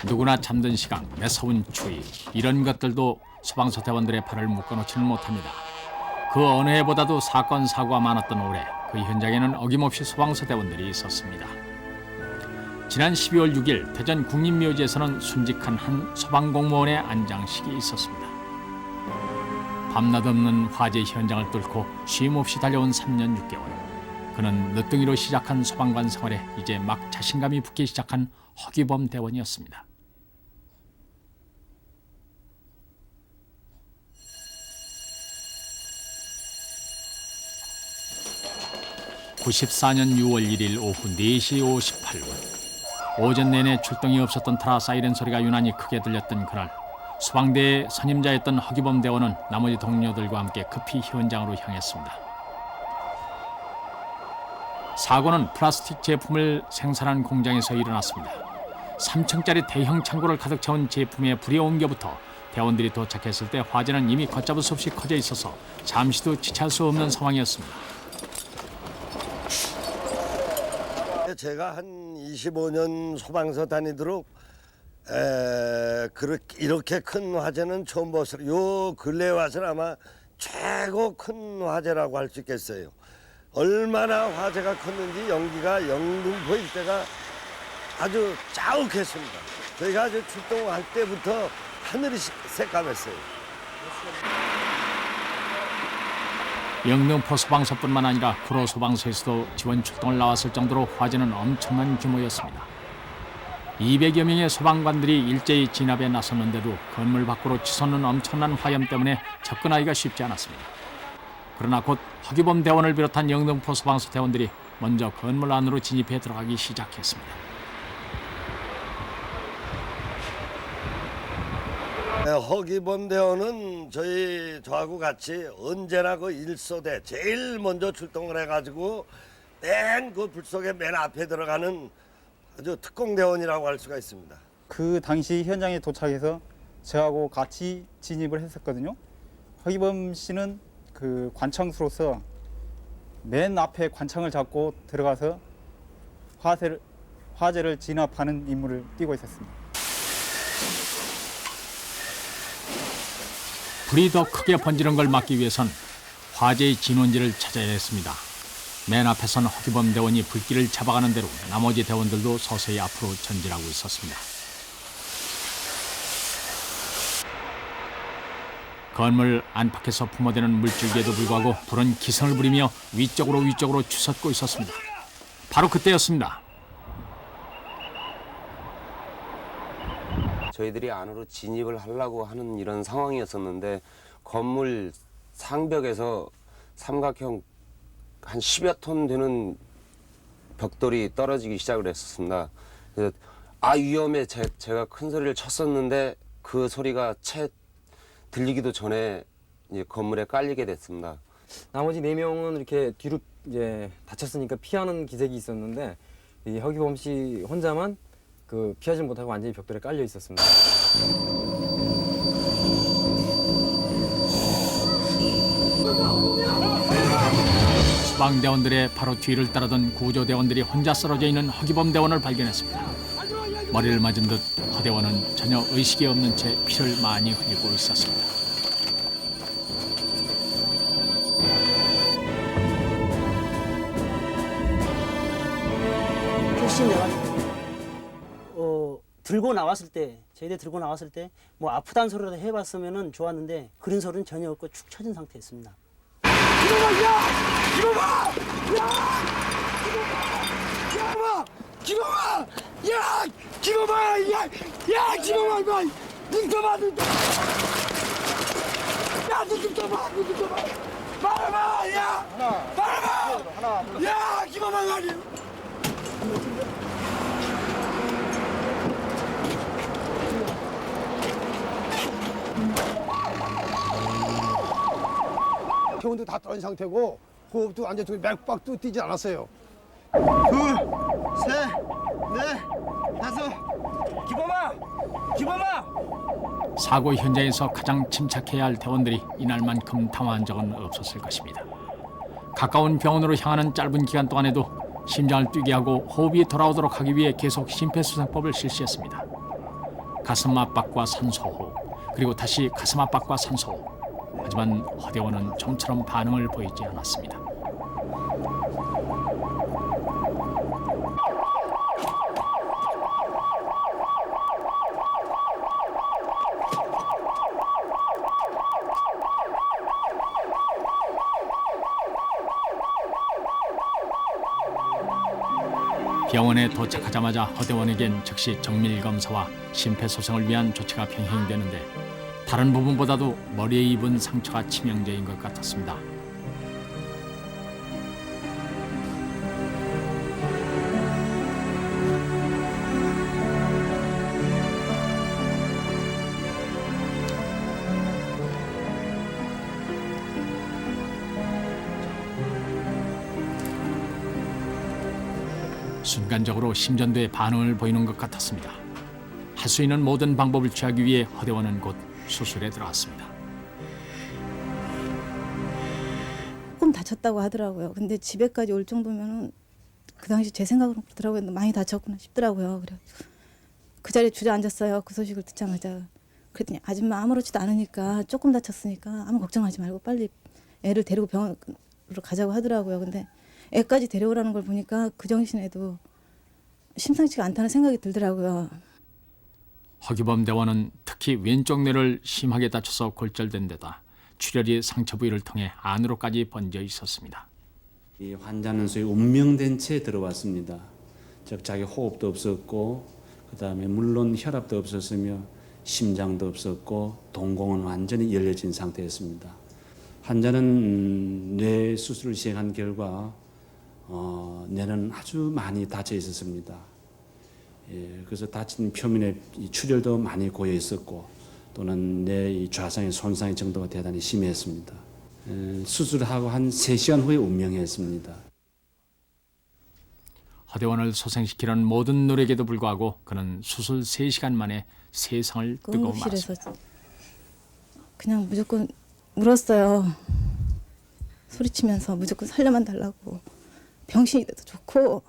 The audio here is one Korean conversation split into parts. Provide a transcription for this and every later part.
누구나 잠든 시간, 매서운 추위 이런 것들도 소방서 대원들의 팔을 묶어놓지는 못합니다. 그 어느 해보다도 사건 사고가 많았던 올해 그 현장에는 어김없이 소방서 대원들이 있었습니다. 지난 12월 6일 대전 국립묘지에서는 순직한 한 소방공무원의 안장식이 있었습니다. 밤낮 없는 화재 현장을 뚫고 쉼없이 달려온 3년 6개월. 그는 늦둥이로 시작한 소방관 생활에 이제 막 자신감이 붙기 시작한 허기범 대원이었습니다. (94년 6월 1일) 오후 4시 58분 오전 내내 출동이 없었던 터라 사이렌 소리가 유난히 크게 들렸던 그날 소방대의 선임자였던 허기범 대원은 나머지 동료들과 함께 급히 현장으로 향했습니다. 사고는 플라스틱 제품을 생산한 공장에서 일어났습니다. 3층짜리 대형 창고를 가득 채운 제품에 불이 옮겨부터 대원들이 도착했을 때 화재는 이미 걷잡을 수 없이 커져 있어서 잠시도 지체할 수 없는 상황이었습니다. 제가 한 25년 소방서 다니도록 이렇게 큰 화재는 처음 봤어요. 요 근래 와서는 아마 최고 큰 화재라고 할 수 있겠어요. 얼마나 화재가 컸는지 연기가 영등포 일대가 아주 자욱했습니다. 저희가 아주 출동할 때부터 하늘이 새까맸어요. 영등포 소방서뿐만 아니라 구로 소방서에서도 지원 출동을 나왔을 정도로 화재는 엄청난 규모였습니다. 200여 명의 소방관들이 일제히 진압에 나섰는데도 건물 밖으로 치솟는 엄청난 화염 때문에 접근하기가 쉽지 않았습니다. 그러나 곧 허기범 대원을 비롯한 영등포 소방서 대원들이 먼저 건물 안으로 진입해 들어가기 시작했습니다. 허기범 대원은 저하고 같이 언제나 그 일소대 제일 먼저 출동을 해가지고 그 불 속에 맨 앞에 들어가는 아주 특공대원이라고 할 수가 있습니다. 그 당시 현장에 도착해서 저하고 같이 진입을 했었거든요. 허기범 씨는 그 관청수로서 맨 앞에 관청을 잡고 들어가서 화재를 진압하는 임무를 띠고 있었습니다. 불이 더 크게 번지는 걸 막기 위해선 화재의 진원지를 찾아야 했습니다. 맨 앞에선 허기범 대원이 불길을 잡아가는 대로 나머지 대원들도 서서히 앞으로 전진하고 있었습니다. 건물 안팎에서 품어대는 물줄기에도 불구하고 불은 기승을 부리며 위쪽으로 치솟고 있었습니다. 바로 그때였습니다. 저희들이 안으로 진입을 하려고 하는 이런 상황이었었는데 건물 상벽에서 삼각형 한 10여 톤 되는 벽돌이 떨어지기 시작을 했었습니다. 그래서 위험해 제가 큰 소리를 쳤었는데 그 소리가 채 들리기도 전에 이제 건물에 깔리게 됐습니다. 나머지 4명은 이렇게 뒤로 이제 다쳤으니까 피하는 기색이 있었는데 이 허기범 씨 혼자만 그 피하지 못하고 완전히 벽돌에 깔려 있었습니다. 소방대원들의 바로 뒤를 따르던 구조대원들이 혼자 쓰러져 있는 허기범 대원을 발견했습니다. 머리를 맞은 듯 허 대원은 전혀 의식이 없는 채 피를 많이 흘리고 있었습니다. 혹시 내가 들고 나왔을 때, 저희들 들고 나왔을 때 뭐 아프다는 소리라도 해봤으면 좋았는데 그런 소리는 전혀 없고 축 처진 상태였습니다. 기범아! 야! 기범아! 야! 기범아! 야! 기범아! 야! 야! 기범아! 이봐! 눈 떠봐! 눈 떠봐! 야! 눈 좀 떠봐! 눈 좀 떠봐! 말해봐! 야! 말해봐! 야! 기범아! 아니! 병원도 다 떨어진 상태고 호흡도 완전 맥박도 뛰지 않았어요. 둘, 셋, 넷, 다섯. 기범아! 사고 현장에서 가장 침착해야 할 대원들이 이날만큼 당황한 적은 없었을 것입니다. 가까운 병원으로 향하는 짧은 기간 동안에도 심장을 뛰게 하고 호흡이 돌아오도록 하기 위해 계속 심폐소생법을 실시했습니다. 가슴 압박과 산소호흡, 그리고 다시 가슴 압박과 산소호흡. 하지만 허대원은 좀처럼 반응을 보이지 않았습니다. 병원에 도착하자마자 허대원에겐 즉시 정밀검사와 심폐소생을 위한 조치가 병행되는데 다른 부분보다도 머리에 입은 상처가 치명적인 것 같았습니다. 순간적으로 심전도에 반응을 보이는 것 같았습니다. 할 수 있는 모든 방법을 취하기 위해 허대원은 곧 수술에 들어갔습니다. 조금 다쳤다고 하더라고요. 근데 집에까지 올 정도면은 그 당시 제 생각으로 그러더라고요. 많이 다쳤구나 싶더라고요. 그래 그 자리에 주저앉았어요. 그 소식을 듣자마자. 그랬더니 아줌마 아무렇지도 않으니까 조금 다쳤으니까 아무 걱정하지 말고 빨리 애를 데리고 병원으로 가자고 하더라고요. 근데 애까지 데려오라는 걸 보니까 그 정신에도 심상치가 않다는 생각이 들더라고요. 허기범 대원은 특히 왼쪽 뇌를 심하게 다쳐서 골절된 데다 출혈이 상처 부위를 통해 안으로까지 번져 있었습니다. 이 환자는 소위 운명된 채 들어왔습니다. 즉 자기 호흡도 없었고 그다음에 물론 혈압도 없었으며 심장도 없었고 동공은 완전히 열려진 상태였습니다. 환자는 뇌 수술을 시행한 결과 뇌는 아주 많이 닫혀 있었습니다. 그래서 다친 표면에 출혈도 많이 고여 있었고 또는 뇌 좌상의 손상의 정도가 대단히 심했습니다. 수술하고 한 3시간 후에 운명했습니다. 허대원을 소생시키는 모든 노력에도 불구하고 그는 수술 3시간 만에 세상을 뜨고 응급실에서 말았습니다. 그냥 무조건 울었어요. 소리치면서 무조건 살려만 달라고. 병신이 돼도 좋고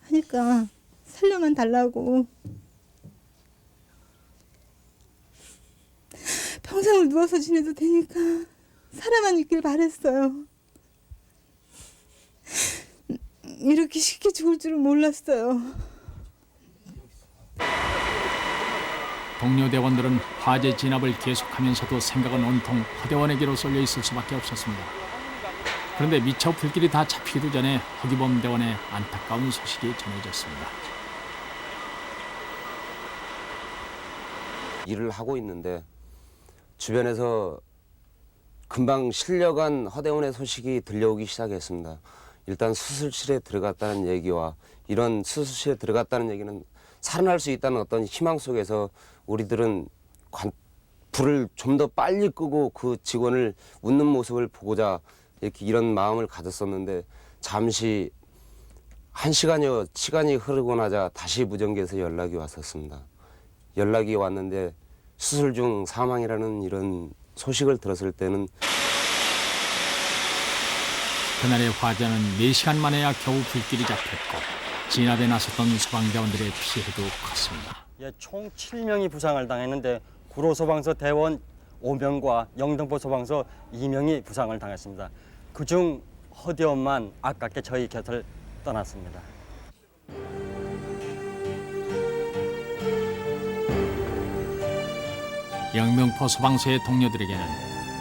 하니까 살려만 달라고. 평생을 누워서 지내도 되니까 살아만 있길 바랬어요. 이렇게 쉽게 죽을 줄은 몰랐어요. 동료 대원들은 화재 진압을 계속하면서도 생각은 온통 허대원에게로 쏠려 있을 수밖에 없었습니다. 그런데 미처 불길이 다 잡히기도 전에 허기범 대원의 안타까운 소식이 전해졌습니다. 일을 하고 있는데 주변에서 금방 실려간 허대원의 소식이 들려오기 시작했습니다. 일단 수술실에 들어갔다는 얘기와 이런 수술실에 들어갔다는 얘기는 살아날 수 있다는 어떤 희망 속에서 우리들은 불을 좀 더 빨리 끄고 그 직원을 웃는 모습을 보고자 이렇게 이런 마음을 가졌었는데 잠시 1시간여 시간이 흐르고 나자 다시 무전기에서 연락이 왔었습니다. 연락이 왔는데 수술 중 사망이라는 이런 소식을 들었을 때는 그날의 화재는 4시간 만에야 겨우 불길이 잡혔고 진압에 나섰던 소방대원들의 피해도 컸습니다. 예, 총 7명이 부상을 당했는데 구로소방서 대원 5명과 영등포 소방서 2명이 부상을 당했습니다. 그중 허대원만 아깝게 저희 곁을 떠났습니다. 영등포 소방서의 동료들에게는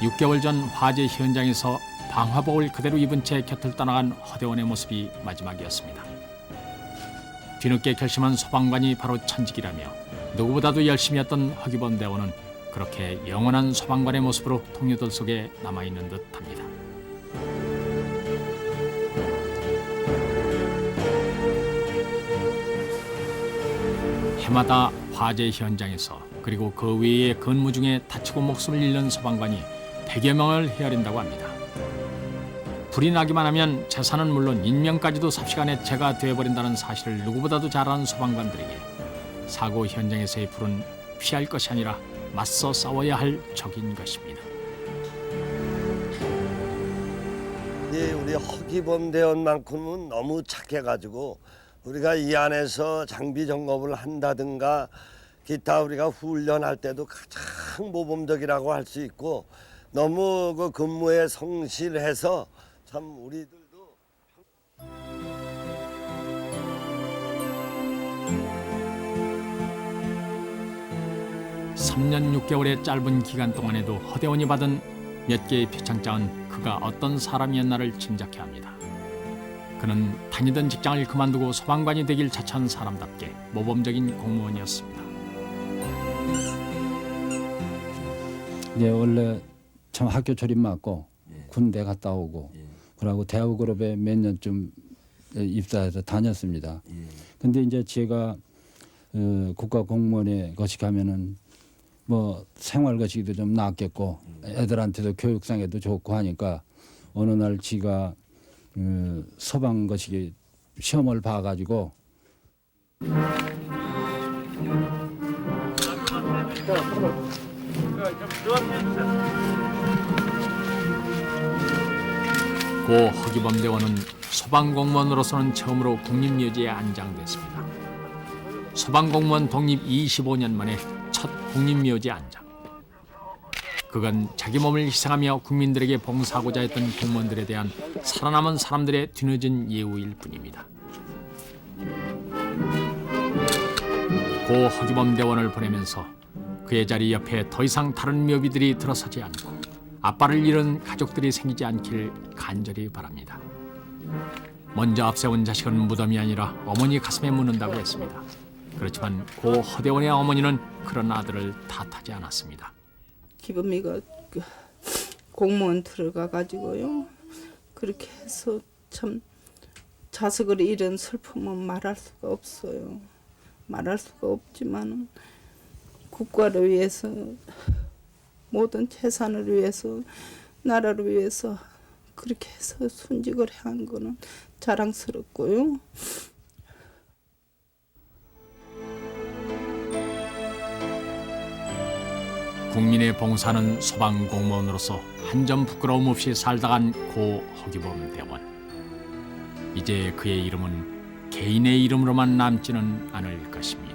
6개월 전 화재 현장에서 방화복을 그대로 입은 채 곁을 떠나간 허대원의 모습이 마지막이었습니다. 뒤늦게 결심한 소방관이 바로 천직이라며 누구보다도 열심히 했던 허기범 대원은 그렇게 영원한 소방관의 모습으로 동료들 속에 남아있는 듯합니다. 해마다 화재 현장에서 그리고 그 외의 근무 중에 다치고 목숨을 잃는 소방관이 100여 명을 헤아린다고 합니다. 불이 나기만 하면 재산은 물론 인명까지도 삽시간에 재가 되어버린다는 사실을 누구보다도 잘 아는 소방관들에게 사고 현장에서의 불은 피할 것이 아니라 맞서 싸워야 할 적인 것입니다. 우리 허기범 대원만큼은 너무 착해가지고 우리가 이 안에서 장비 점검을 한다든가 기타 우리가 훈련할 때도 가장 모범적이라고 할 수 있고 너무 그 근무에 성실해서 참 우리들도 3년 6개월의 짧은 기간 동안에도 허대원이 받은 몇 개의 표창장은 그가 어떤 사람이었나를 짐작케 합니다. 그는 다니던 직장을 그만두고 소방관이 되길 자처한 사람답게 모범적인 공무원이었습니다. 이제 원래 참 학교 졸업 맞고 군대 갔다 오고 그러고 대우그룹에 몇 년쯤 입사해서 다녔습니다. 근데 이제 제가 국가공무원에 거식하면은 뭐 생활 거시기도 좀 낫겠고 애들한테도 교육상에도 좋고 하니까 어느 날 지가 소방 거시기 시험을 봐가지고 고 허기범 대원은 소방공무원으로서는 처음으로 국립묘지에 안장됐습니다. 소방공무원 독립 25년 만에 첫 국립묘지 안장. 그건 자기 몸을 희생하며 국민들에게 봉사하고자 했던 공무원들에 대한 살아남은 사람들의 뒤늦은 예우일 뿐입니다. 고 허기범 대원을 보내면서 그의 자리 옆에 더 이상 다른 묘비들이 들어서지 않고 아빠를 잃은 가족들이 생기지 않길 간절히 바랍니다. 먼저 앞세운 자식은 무덤이 아니라 어머니 가슴에 묻는다고 했습니다. 그렇지만 고 허대원의 어머니는 그런 아들을 탓하지 않았습니다. 기범이가 공무원 들어가 가지고요. 그렇게 해서 참 자식을 잃은 슬픔은 말할 수가 없어요. 말할 수가 없지만 국가를 위해서 모든 재산을 위해서 나라를 위해서 그렇게 해서 순직을 한 거는 자랑스럽고요. 국민의 봉사는 소방공무원으로서 한 점 부끄러움 없이 살다간 고 허기범 대원. 이제 그의 이름은 개인의 이름으로만 남지는 않을 것입니다.